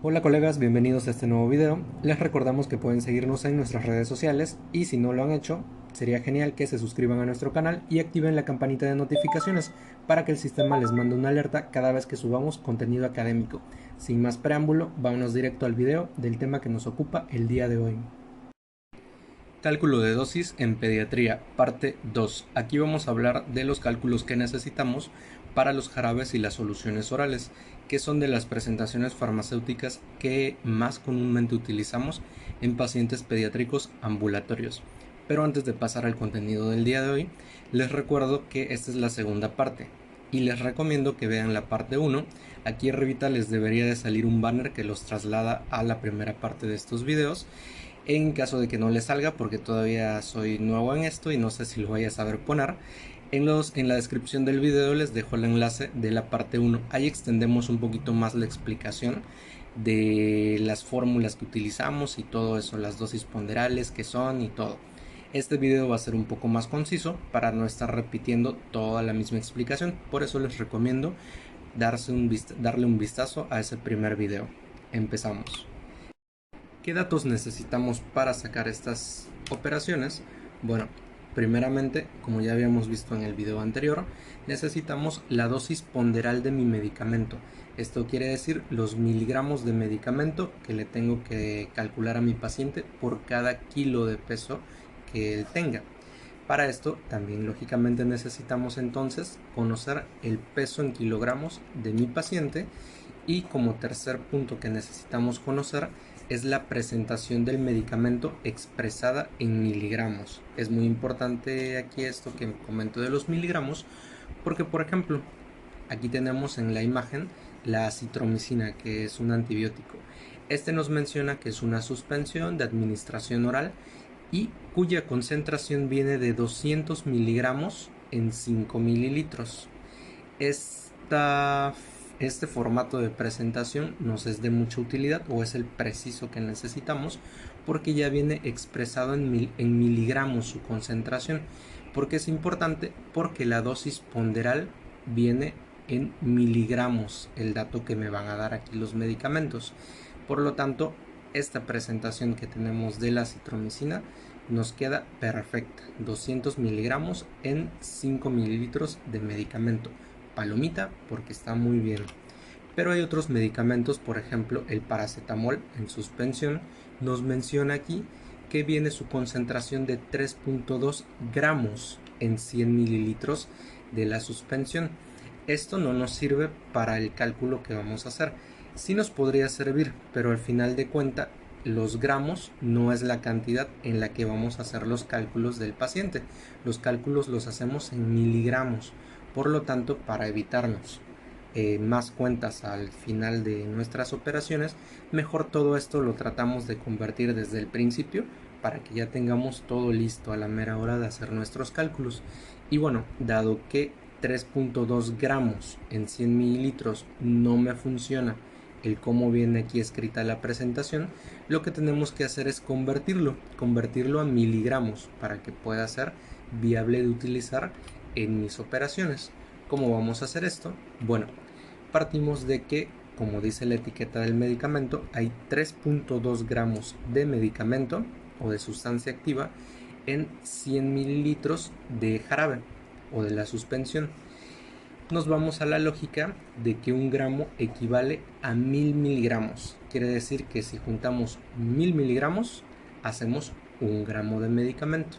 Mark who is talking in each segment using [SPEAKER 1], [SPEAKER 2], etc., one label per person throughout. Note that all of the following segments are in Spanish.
[SPEAKER 1] Hola colegas, bienvenidos a este nuevo video. Les recordamos que pueden seguirnos en nuestras redes sociales y si no lo han hecho, sería genial que se suscriban a nuestro canal y activen la campanita de notificaciones para que el sistema les mande una alerta cada vez que subamos contenido académico. Sin más preámbulo, vámonos directo al video del tema que nos ocupa el día de hoy. Cálculo de dosis en pediatría, parte 2. Aquí vamos a hablar de los cálculos que necesitamos para los jarabes y las soluciones orales, que son de las presentaciones farmacéuticas que más comúnmente utilizamos en pacientes pediátricos ambulatorios. Pero antes de pasar al contenido del día de hoy, les recuerdo que esta es la segunda parte y les recomiendo que vean la parte 1. Aquí arribita les debería de salir un banner que los traslada a la primera parte de estos videos en caso de que no le salga, porque todavía soy nuevo en esto y no sé si lo vaya a saber poner. En la descripción del video les dejo el enlace de la parte 1. Ahí extendemos un poquito más la explicación de las fórmulas que utilizamos y todo eso, las dosis ponderales que son y todo. Este video va a ser un poco más conciso para no estar repitiendo toda la misma explicación, por eso les recomiendo darle un vistazo a ese primer video. Empezamos. ¿Qué datos necesitamos para sacar estas operaciones? Bueno, primeramente, como ya habíamos visto en el video anterior, necesitamos la dosis ponderal de mi medicamento. Esto quiere decir los miligramos de medicamento que le tengo que calcular a mi paciente por cada kilo de peso que él tenga. Para esto también lógicamente necesitamos entonces conocer el peso en kilogramos de mi paciente y como tercer punto que necesitamos conocer es la presentación del medicamento expresada en miligramos. Es muy importante aquí esto que comento de los miligramos porque por ejemplo aquí tenemos en la imagen la acitromicina, que es un antibiótico. Este nos menciona que es una suspensión de administración oral y cuya concentración viene de 200 miligramos en 5 mililitros. Este formato de presentación nos es de mucha utilidad o es el preciso que necesitamos porque ya viene expresado en miligramos su concentración. ¿Por qué es importante? Porque la dosis ponderal viene en miligramos, el dato que me van a dar aquí los medicamentos. Por lo tanto, esta presentación que tenemos de la citromicina nos queda perfecta, 200 miligramos en 5 mililitros de medicamento. Palomita porque está muy bien. Pero hay otros medicamentos, por ejemplo el paracetamol en suspensión, nos menciona aquí que viene su concentración de 3.2 gramos en 100 mililitros de la suspensión. Esto no nos sirve para el cálculo que vamos a hacer. Sí nos podría servir, pero al final de cuentas los gramos no es la cantidad en la que vamos a hacer los cálculos del paciente. Los cálculos los hacemos en miligramos. Por lo tanto, para evitarnos más cuentas al final de nuestras operaciones, mejor todo esto lo tratamos de convertir desde el principio para que ya tengamos todo listo a la mera hora de hacer nuestros cálculos. Y bueno, dado que 3.2 gramos en 100 mililitros no me funciona el cómo viene aquí escrita la presentación, lo que tenemos que hacer es convertirlo a miligramos para que pueda ser viable de utilizar en mis operaciones. ¿Cómo vamos a hacer esto? Bueno, partimos de que, como dice la etiqueta del medicamento, hay 3.2 gramos de medicamento o de sustancia activa en 100 mililitros de jarabe o de la suspensión. Nos vamos a la lógica de que un gramo equivale a 1000 miligramos. Quiere decir que si juntamos 1000 miligramos, hacemos un gramo de medicamento.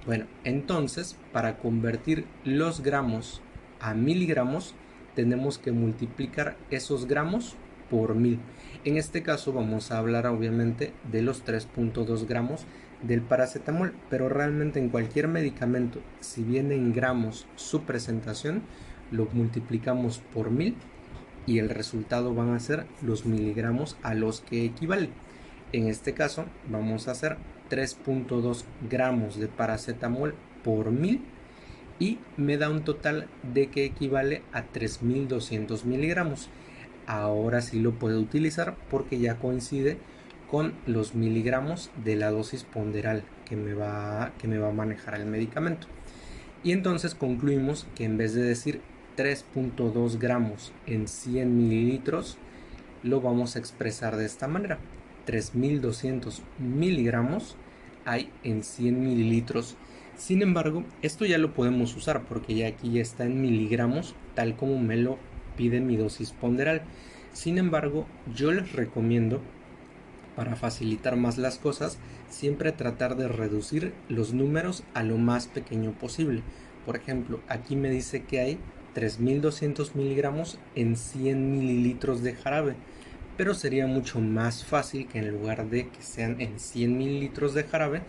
[SPEAKER 1] Bueno, entonces, para convertir los gramos a miligramos, tenemos que multiplicar esos gramos por 1000. En este caso vamos a hablar obviamente de los 3.2 gramos del paracetamol, pero realmente en cualquier medicamento, si viene en gramos su presentación, lo multiplicamos por 1000 y el resultado van a ser los miligramos a los que equivale. En este caso vamos a hacer 3.2 gramos de paracetamol por 1000 y me da un total de que equivale a 3200 miligramos. Ahora sí lo puedo utilizar porque ya coincide con los miligramos de la dosis ponderal que me va a manejar el medicamento. Y entonces concluimos que en vez de decir 3.2 gramos en 100 mililitros, lo vamos a expresar de esta manera. 3200 miligramos hay en 100 mililitros. Sin embargo, esto ya lo podemos usar porque ya aquí ya está en miligramos, tal como me lo pide mi dosis ponderal. Sin embargo, yo les recomiendo, para facilitar más las cosas, siempre tratar de reducir los números a lo más pequeño posible. Por ejemplo, aquí me dice que hay 3200 miligramos en 100 mililitros de jarabe, pero sería mucho más fácil que en lugar de que sean en 100 mililitros de jarabe,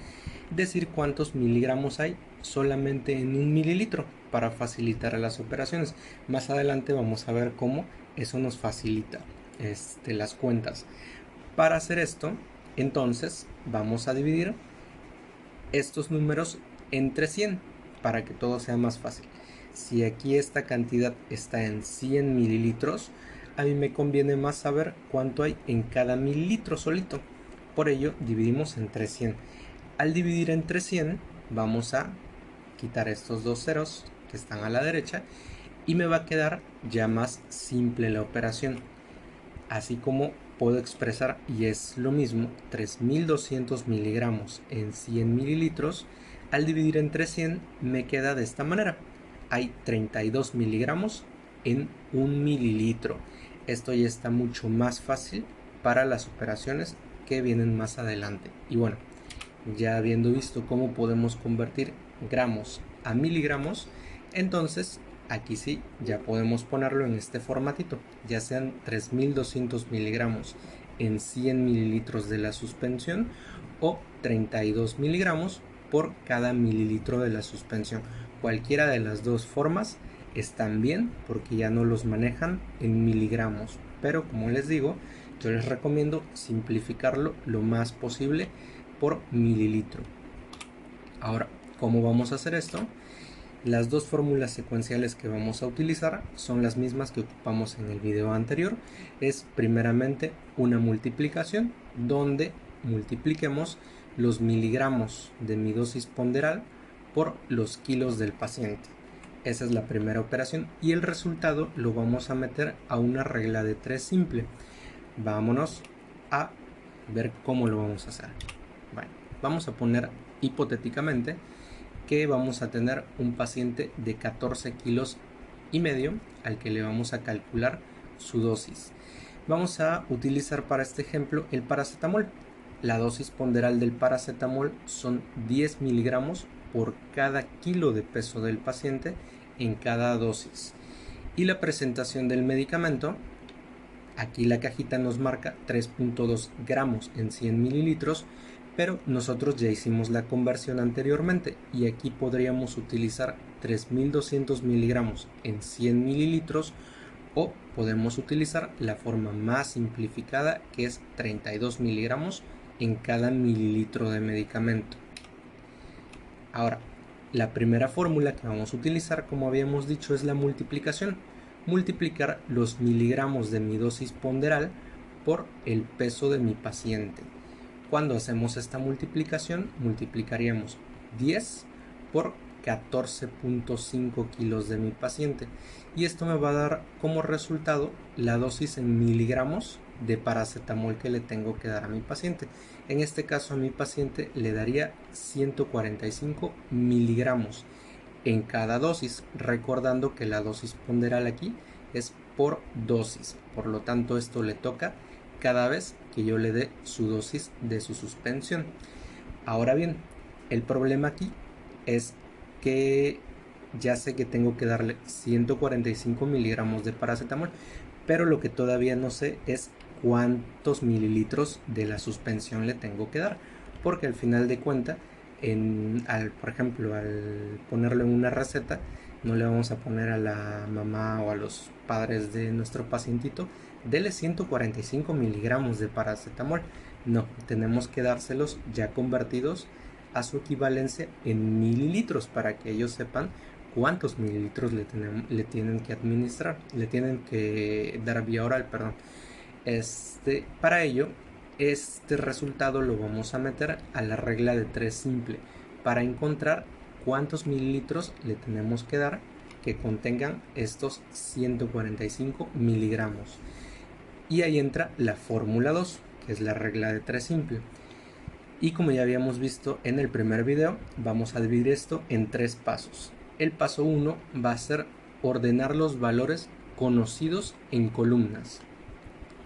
[SPEAKER 1] decir cuántos miligramos hay solamente en un mililitro para facilitar las operaciones. Más adelante vamos a ver cómo eso nos facilita las cuentas. Para hacer esto, entonces vamos a dividir estos números entre 100 para que todo sea más fácil. Si aquí esta cantidad está en 100 mililitros, a mí me conviene más saber cuánto hay en cada mililitro solito. Por ello, dividimos entre 100. Al dividir entre 100, vamos a quitar estos dos ceros que están a la derecha y me va a quedar ya más simple la operación. Así como puedo expresar, y es lo mismo, 3200 miligramos en 100 mililitros, al dividir entre 100 me queda de esta manera. Hay 32 miligramos en 1 mililitro. Esto ya está mucho más fácil para las operaciones que vienen más adelante. Y bueno, ya habiendo visto cómo podemos convertir gramos a miligramos, entonces aquí sí ya podemos ponerlo en este formatito, ya sean 3200 miligramos en 100 mililitros de la suspensión o 32 miligramos por cada mililitro de la suspensión. Cualquiera de las dos formas están bien porque ya no los manejan en miligramos, pero como les digo, yo les recomiendo simplificarlo lo más posible por mililitro. Ahora, ¿cómo vamos a hacer esto? Las dos fórmulas secuenciales que vamos a utilizar son las mismas que ocupamos en el video anterior. Es primeramente una multiplicación donde multipliquemos los miligramos de mi dosis ponderal por los kilos del paciente. Esa es la primera operación y el resultado lo vamos a meter a una regla de 3 simple. Vámonos a ver cómo lo vamos a hacer. Bueno, vamos a poner hipotéticamente que vamos a tener un paciente de 14 kilos y medio al que le vamos a calcular su dosis. Vamos a utilizar para este ejemplo el paracetamol. La dosis ponderal del paracetamol son 10 miligramos por cada kilo de peso del paciente en cada dosis. Y la presentación del medicamento, aquí la cajita nos marca 3.2 gramos en 100 mililitros, pero nosotros ya hicimos la conversión anteriormente y aquí podríamos utilizar 3200 miligramos en 100 mililitros o podemos utilizar la forma más simplificada que es 32 miligramos en cada mililitro de medicamento. Ahora, la primera fórmula que vamos a utilizar, como habíamos dicho, es la multiplicación. Multiplicar los miligramos de mi dosis ponderal por el peso de mi paciente. Cuando hacemos esta multiplicación, multiplicaríamos 10 por 14.5 kilos de mi paciente. Y esto me va a dar como resultado la dosis en miligramos de paracetamol que le tengo que dar a mi paciente. En este caso a mi paciente le daría 145 miligramos en cada dosis, recordando que la dosis ponderal aquí es por dosis, por lo tanto esto le toca cada vez que yo le dé su dosis de su suspensión. Ahora bien, el problema aquí es que ya sé que tengo que darle 145 miligramos de paracetamol, pero lo que todavía no sé es cuántos mililitros de la suspensión le tengo que dar, porque al final de cuentas, por ejemplo, al ponerlo en una receta, no le vamos a poner a la mamá o a los padres de nuestro pacientito, dele 145 miligramos de paracetamol. No, tenemos que dárselos ya convertidos a su equivalencia en mililitros para que ellos sepan cuántos mililitros le tienen que administrar, le tienen que dar vía oral, perdón. Para ello, este resultado lo vamos a meter a la regla de 3 simple para encontrar cuántos mililitros le tenemos que dar que contengan estos 145 miligramos. Y ahí entra la fórmula 2, que es la regla de 3 simple. Y como ya habíamos visto en el primer video, vamos a dividir esto en 3 pasos. El paso 1 va a ser ordenar los valores conocidos en columnas.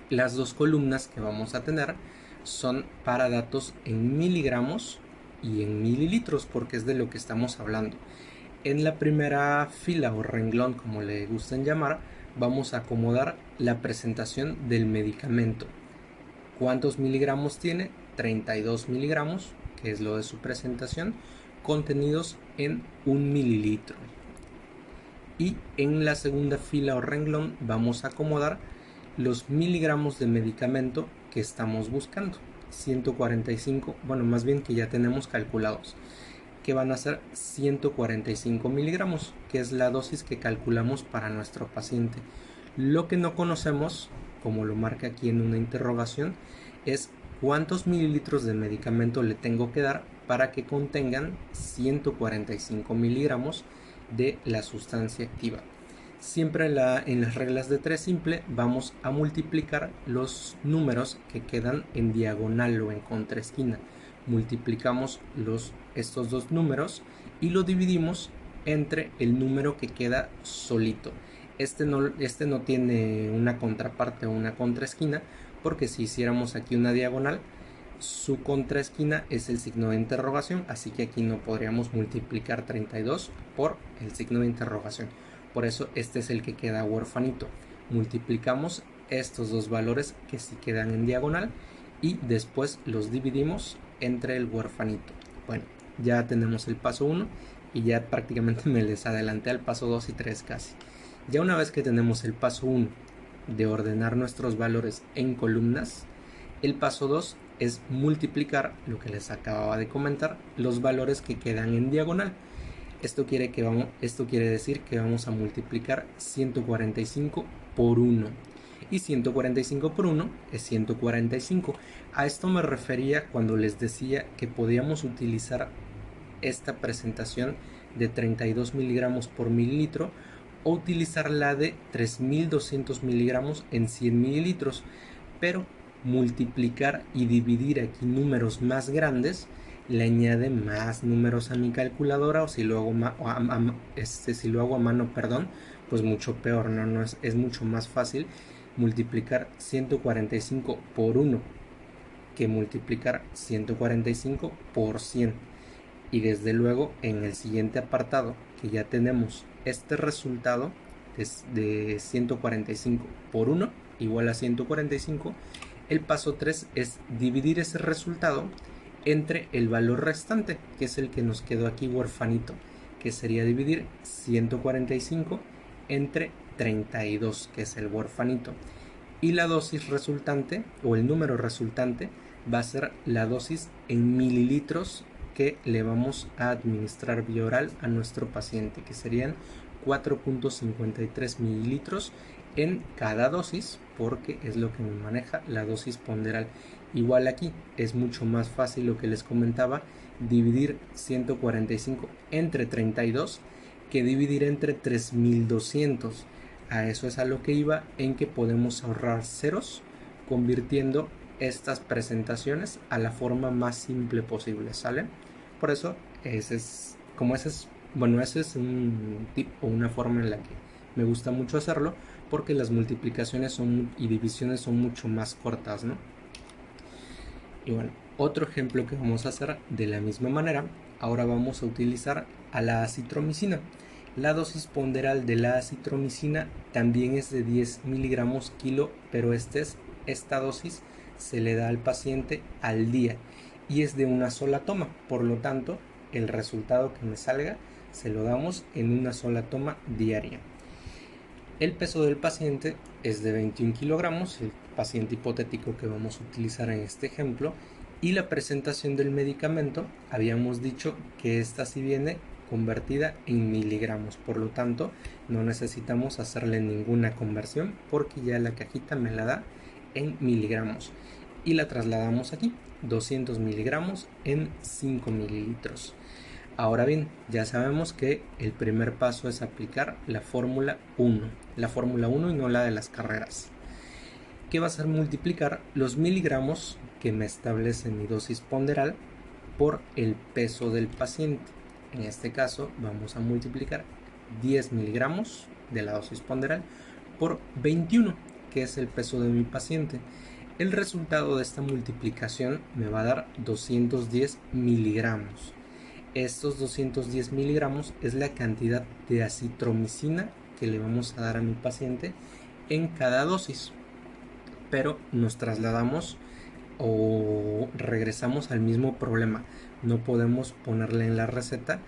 [SPEAKER 1] Las dos columnas que vamos a tener son para datos en miligramos y en mililitros, porque es de lo que estamos hablando. En la primera fila o renglón, como le gusten llamar, vamos a acomodar la presentación del medicamento. ¿Cuántos miligramos tiene? 32 miligramos, que es lo de su presentación, contenidos en 1 mililitro. Y en la segunda fila o renglón vamos a acomodar los miligramos de medicamento que estamos buscando. 145, bueno, más bien que ya tenemos calculados, que van a ser 145 miligramos, que es la dosis que calculamos para nuestro paciente. Lo que no conocemos, como lo marca aquí en una interrogación, es cuántos mililitros de medicamento le tengo que dar para que contengan 145 miligramos de la sustancia activa. Siempre en las reglas de 3 simple vamos a multiplicar los números que quedan en diagonal o en contraesquina. Multiplicamos estos dos números y lo dividimos entre el número que queda solito. Este no tiene una contraparte o una contraesquina, porque si hiciéramos aquí una diagonal, su contraesquina es el signo de interrogación, así que aquí no podríamos multiplicar 32 por el signo de interrogación. Por eso este es el que queda huerfanito. Multiplicamos estos dos valores que sí quedan en diagonal y después los dividimos entre el huerfanito. Bueno, ya tenemos el paso 1 y ya prácticamente me les adelanté al paso 2 y 3 casi. Ya una vez que tenemos el paso 1 de ordenar nuestros valores en columnas, el paso 2 es multiplicar, lo que les acababa de comentar, los valores que quedan en diagonal. Esto quiere decir que vamos a multiplicar 145 por 1. Y 145 por 1 es 145. A esto me refería cuando les decía que podíamos utilizar esta presentación de 32 miligramos por mililitro o utilizar la de 3200 miligramos en 100 mililitros. Pero multiplicar y dividir aquí números más grandes le añade más números a mi calculadora, o si lo hago a mano, pues mucho peor, no es mucho más fácil multiplicar 145 por 1 que multiplicar 145 por 100. Y desde luego en el siguiente apartado, que ya tenemos este resultado de 145 por 1 igual a 145, el paso 3 es dividir ese resultado entre el valor restante, que es el que nos quedó aquí huerfanito, que sería dividir 145 entre 32, que es el huerfanito. Y la dosis resultante, o el número resultante, va a ser la dosis en mililitros que le vamos a administrar vía oral a nuestro paciente, que serían 4.53 mililitros en cada dosis, porque es lo que me maneja la dosis ponderal. Igual aquí es mucho más fácil lo que les comentaba, dividir 145 entre 32 que dividir entre 3200. A eso es a lo que iba, en que podemos ahorrar ceros convirtiendo estas presentaciones a la forma más simple posible, ¿sale? Por eso ese es un tip o una forma en la que me gusta mucho hacerlo, porque las multiplicaciones y divisiones son mucho más cortas, ¿no? Y bueno, otro ejemplo que vamos a hacer de la misma manera, ahora vamos a utilizar a la acitromicina. La dosis ponderal de la acitromicina también es de 10 miligramos kilo, pero esta dosis se le da al paciente al día y es de una sola toma. Por lo tanto, el resultado que me salga se lo damos en una sola toma diaria. El peso del paciente es de 21 kilogramos, el paciente hipotético que vamos a utilizar en este ejemplo, y la presentación del medicamento, habíamos dicho que esta sí viene convertida en miligramos, por lo tanto no necesitamos hacerle ninguna conversión porque ya la cajita me la da en miligramos y la trasladamos aquí, 200 miligramos en 5 mililitros. Ahora bien, ya sabemos que el primer paso es aplicar la fórmula 1 y no la de las carreras. que va a ser multiplicar los miligramos que me establece mi dosis ponderal por el peso del paciente. En este caso vamos a multiplicar 10 miligramos de la dosis ponderal por 21, que es el peso de mi paciente. El resultado de esta multiplicación me va a dar 210 miligramos. Estos 210 miligramos es la cantidad de acitromicina que le vamos a dar a mi paciente en cada dosis. Pero nos trasladamos o regresamos al mismo problema. No podemos ponerle en la receta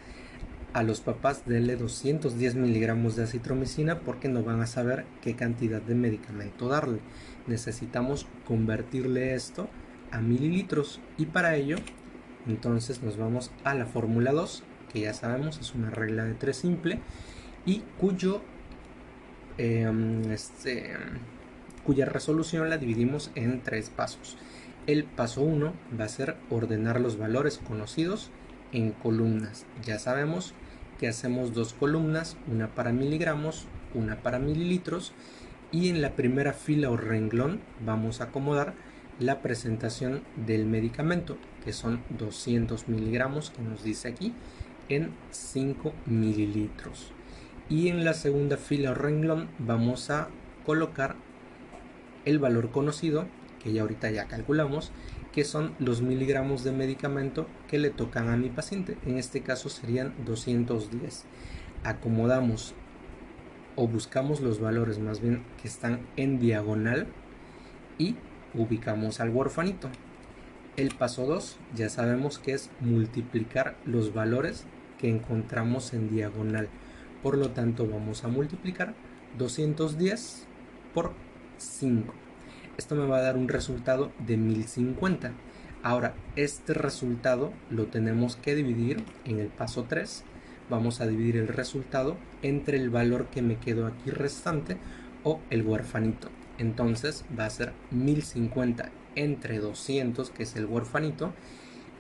[SPEAKER 1] a los papás denle 210 miligramos de acitromicina porque no van a saber qué cantidad de medicamento darle. Necesitamos convertirle esto a mililitros y para ello entonces nos vamos a la fórmula 2, que ya sabemos es una regla de 3 simple y cuya resolución la dividimos en 3 pasos. El paso 1 va a ser ordenar los valores conocidos en columnas. Ya sabemos que hacemos 2 columnas, una para miligramos, una para mililitros, y en la primera fila o renglón vamos a acomodar la presentación del medicamento, que son 200 miligramos que nos dice aquí en 5 mililitros. Y en la segunda fila o renglón vamos a colocar el valor conocido, que ya ahorita ya calculamos, que son los miligramos de medicamento que le tocan a mi paciente. En este caso serían 210. Acomodamos o buscamos los valores más bien que están en diagonal y ubicamos al huerfanito. El paso 2 ya sabemos que es multiplicar los valores que encontramos en diagonal. Por lo tanto vamos a multiplicar 210 por 5. Esto me va a dar un resultado de 1050. Ahora, este resultado lo tenemos que dividir en el paso 3. Vamos a dividir el resultado entre el valor que me quedó aquí restante o el huerfanito. Entonces va a ser 1050 entre 200, que es el huerfanito,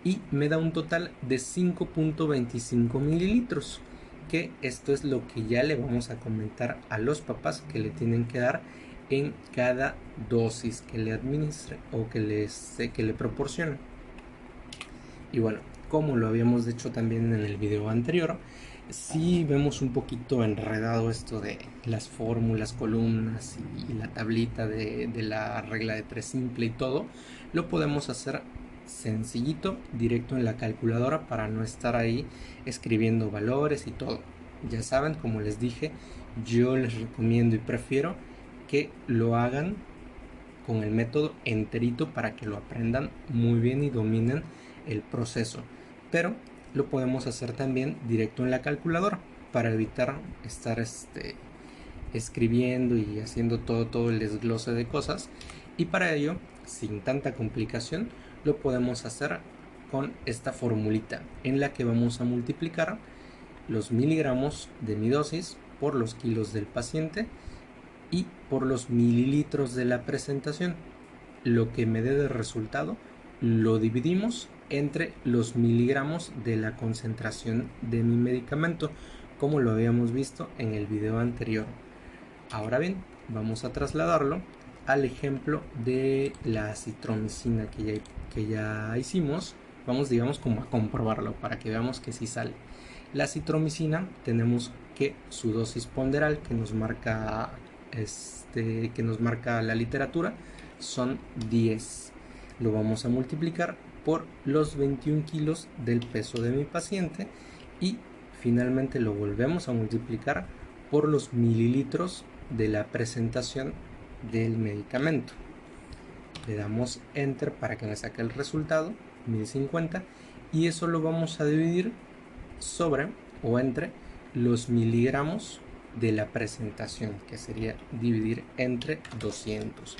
[SPEAKER 1] y me da un total de 5.25 mililitros, que esto es lo que ya le vamos a comentar a los papás que le tienen que dar en cada dosis que le administre o que le proporcione. Y bueno, como lo habíamos dicho también en el video anterior, si vemos un poquito enredado esto de las fórmulas, columnas y la tablita de la regla de 3 simple y todo, lo podemos hacer sencillito, directo en la calculadora para no estar ahí escribiendo valores y todo. Ya saben, como les dije, yo les recomiendo y prefiero que lo hagan con el método enterito para que lo aprendan muy bien y dominen el proceso, pero lo podemos hacer también directo en la calculadora para evitar estar escribiendo y haciendo todo el desglose de cosas, y para ello, sin tanta complicación, lo podemos hacer con esta formulita en la que vamos a multiplicar los miligramos de mi dosis por los kilos del paciente y por los mililitros de la presentación. Lo que me dé de resultado lo dividimos entre los miligramos de la concentración de mi medicamento, como lo habíamos visto en el video anterior. Ahora bien, vamos a trasladarlo al ejemplo de la acitromicina que ya hicimos. Vamos, digamos, como a comprobarlo para que veamos que sí sale. La acitromicina tenemos que su dosis ponderal que nos marca la literatura son 10. Lo vamos a multiplicar por los 21 kilos del peso de mi paciente y finalmente lo volvemos a multiplicar por los mililitros de la presentación del medicamento. Le damos enter para que me saque el resultado, 1050, y eso lo vamos a dividir sobre o entre los miligramos de la presentación, que sería dividir entre 200,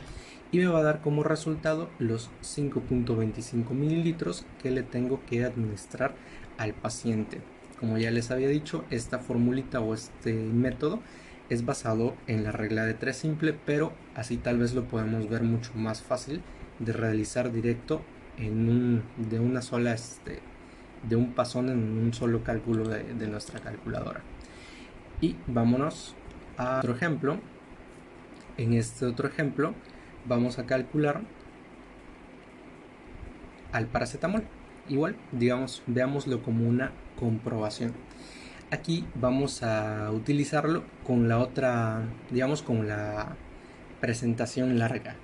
[SPEAKER 1] y me va a dar como resultado los 5.25 mililitros que le tengo que administrar al paciente. Como ya les había dicho, esta formulita o este método es basado en la regla de 3 simple, pero así tal vez lo podemos ver mucho más fácil de realizar directo de un pasón en un solo cálculo de nuestra calculadora. Y vámonos a otro ejemplo. En este otro ejemplo vamos a calcular al paracetamol. Igual, digamos, veámoslo como una comprobación. Aquí vamos a utilizarlo con la otra, digamos, con la presentación larga.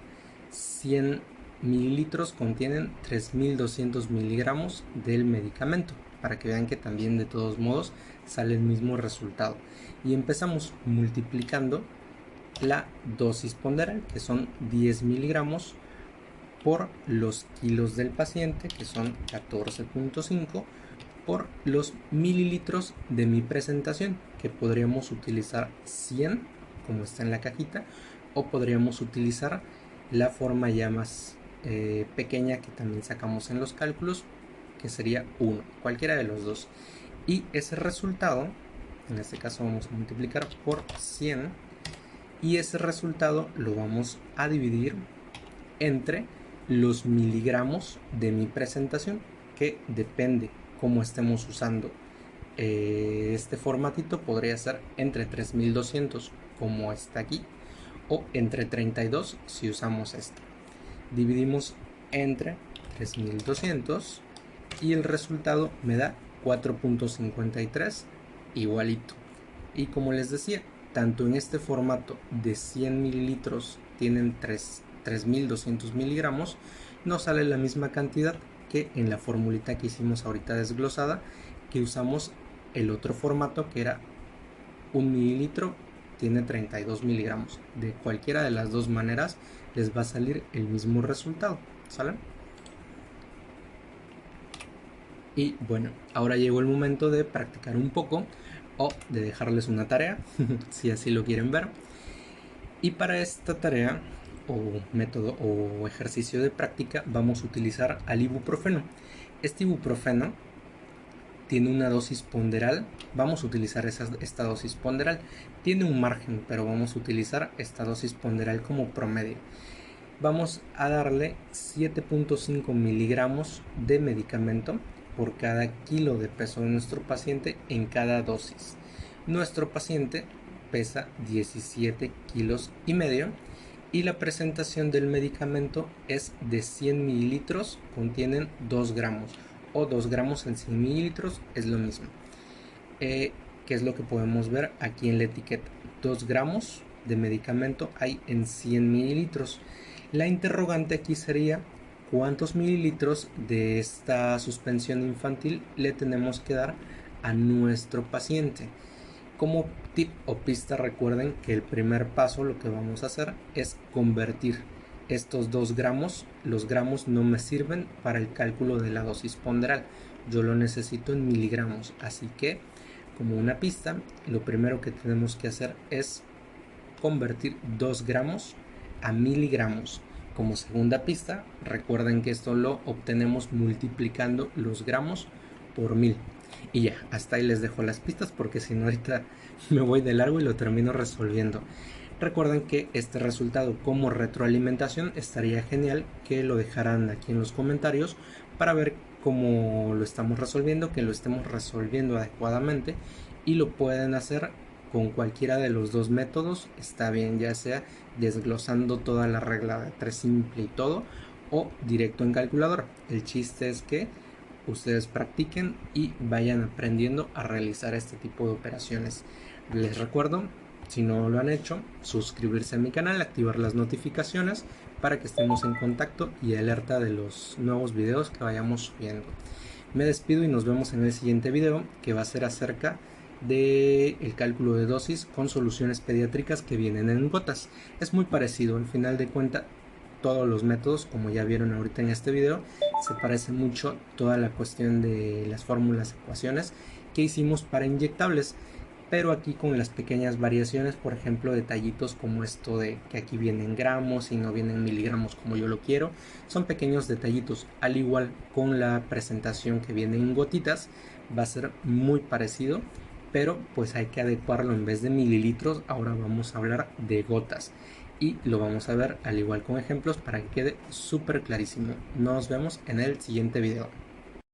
[SPEAKER 1] 100 mililitros contienen 3200 miligramos del medicamento, para que vean que también de todos modos sale el mismo resultado. Y empezamos multiplicando la dosis ponderal, que son 10 miligramos, por los kilos del paciente, que son 14.5, por los mililitros de mi presentación, que podríamos utilizar 100, como está en la cajita, o podríamos utilizar la forma ya más pequeña que también sacamos en los cálculos, que sería 1, cualquiera de los dos. Y ese resultado, en este caso vamos a multiplicar por 100, y ese resultado lo vamos a dividir entre los miligramos de mi presentación, que depende cómo estemos usando este formatito, podría ser entre 3200 como está aquí, o entre 32 si usamos este. Dividimos entre 3200 y el resultado me da 4.53, igualito. Y como les decía, tanto en este formato de 100 mililitros tienen 3200 miligramos, no sale la misma cantidad que en la formulita que hicimos ahorita desglosada, que usamos el otro formato que era 1 mililitro tiene 32 miligramos. De cualquiera de las dos maneras les va a salir el mismo resultado, ¿sale? Y bueno, ahora llegó el momento de practicar un poco o de dejarles una tarea, si así lo quieren ver. Y para esta tarea o método o ejercicio de práctica vamos a utilizar al ibuprofeno. Este ibuprofeno tiene una dosis ponderal, vamos a utilizar esta dosis ponderal, tiene un margen, pero vamos a utilizar esta dosis ponderal como promedio. Vamos a darle 7.5 miligramos de medicamento por cada kilo de peso de nuestro paciente en cada dosis. Nuestro paciente pesa 17 kilos y medio y la presentación del medicamento es de 100 mililitros, contienen 2 gramos o 2 gramos en 100 mililitros, es lo mismo. Que es lo que podemos ver aquí en la etiqueta. 2 gramos de medicamento hay en 100 mililitros. La interrogante aquí sería cuántos mililitros de esta suspensión infantil le tenemos que dar a nuestro paciente. Como tip o pista, recuerden que el primer paso lo que vamos a hacer es convertir estos 2 gramos. Los gramos no me sirven para el cálculo de la dosis ponderal, yo lo necesito en miligramos, así que como una pista, lo primero que tenemos que hacer es convertir 2 gramos a miligramos. Como segunda pista, recuerden que esto lo obtenemos multiplicando los gramos por 1000. Y ya, hasta ahí les dejo las pistas porque si no ahorita me voy de largo y lo termino resolviendo. Recuerden que este resultado como retroalimentación estaría genial que lo dejaran aquí en los comentarios para ver cómo lo estamos resolviendo, que lo estemos resolviendo adecuadamente, y lo pueden hacer con cualquiera de los dos métodos, está bien, ya sea desglosando toda la regla de 3 simple y todo, o directo en calculadora. El chiste es que ustedes practiquen y vayan aprendiendo a realizar este tipo de operaciones. Les recuerdo, si no lo han hecho, suscribirse a mi canal, activar las notificaciones para que estemos en contacto y alerta de los nuevos videos que vayamos subiendo. Me despido y nos vemos en el siguiente video, que va a ser acerca del cálculo de dosis con soluciones pediátricas que vienen en gotas. Es muy parecido, al final de cuentas todos los métodos, como ya vieron ahorita en este video, se parece mucho toda la cuestión de las fórmulas, ecuaciones que hicimos para inyectables, pero aquí con las pequeñas variaciones, por ejemplo detallitos como esto de que aquí vienen gramos y no vienen miligramos como yo lo quiero, son pequeños detallitos. Al igual con la presentación que viene en gotitas, va a ser muy parecido, pero pues hay que adecuarlo, en vez de mililitros ahora vamos a hablar de gotas y lo vamos a ver al igual con ejemplos para que quede súper clarísimo. Nos vemos en el siguiente video.